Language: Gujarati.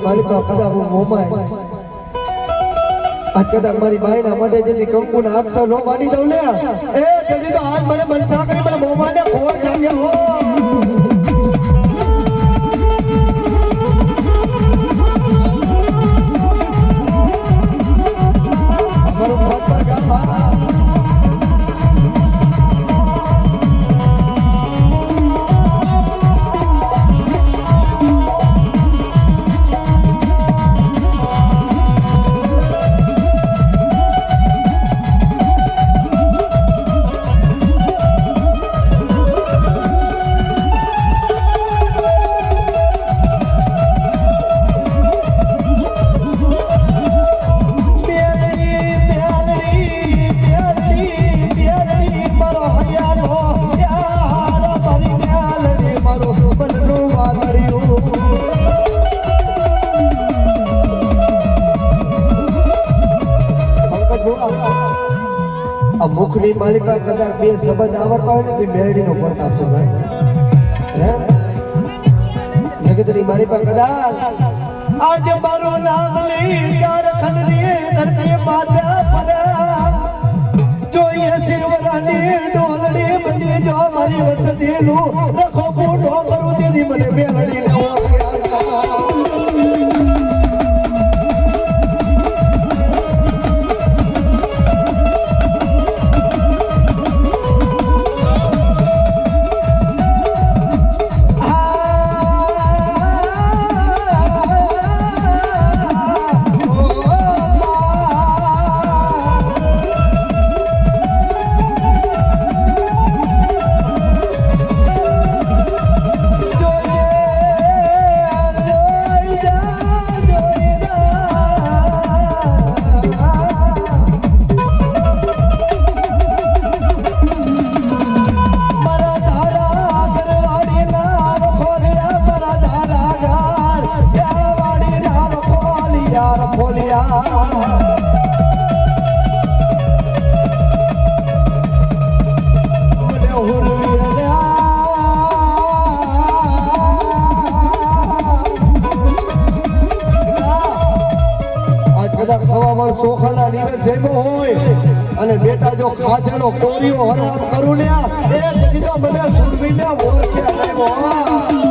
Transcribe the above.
માલિકા કદાચ હું મોમાય આજ કદાચ મારી બાઈના માટે જેની કંકુના અક્ષર નો માની દઉં લે એ જલ્દી તો આજ મને મનસા કરી મને મોમાને ખોટ લાગ્યો હો અમારું ઘર પર ગામ મુખની માલિકા કદાચ બે શબ્દ આવડતા હોય ને તો મેરડીનો પ્રતાપ છે ભાઈ હે જગતની માલિકા કદાચ આજ મારું નામ લઈ ચાર ખંડની ધરતી માતા પર જોઈએ શિવરાની ડોલડી બની જો મારી વસતીનું રખો ફૂટો કરું તેની મને મેલડી નો સોખાના નીરજ જેવો હોય અને બેટા જો ખાધેલો કોરીઓ હરામ કરું લ્યા એ દીધો મને સુરવીને ઓળખ્યા લેવો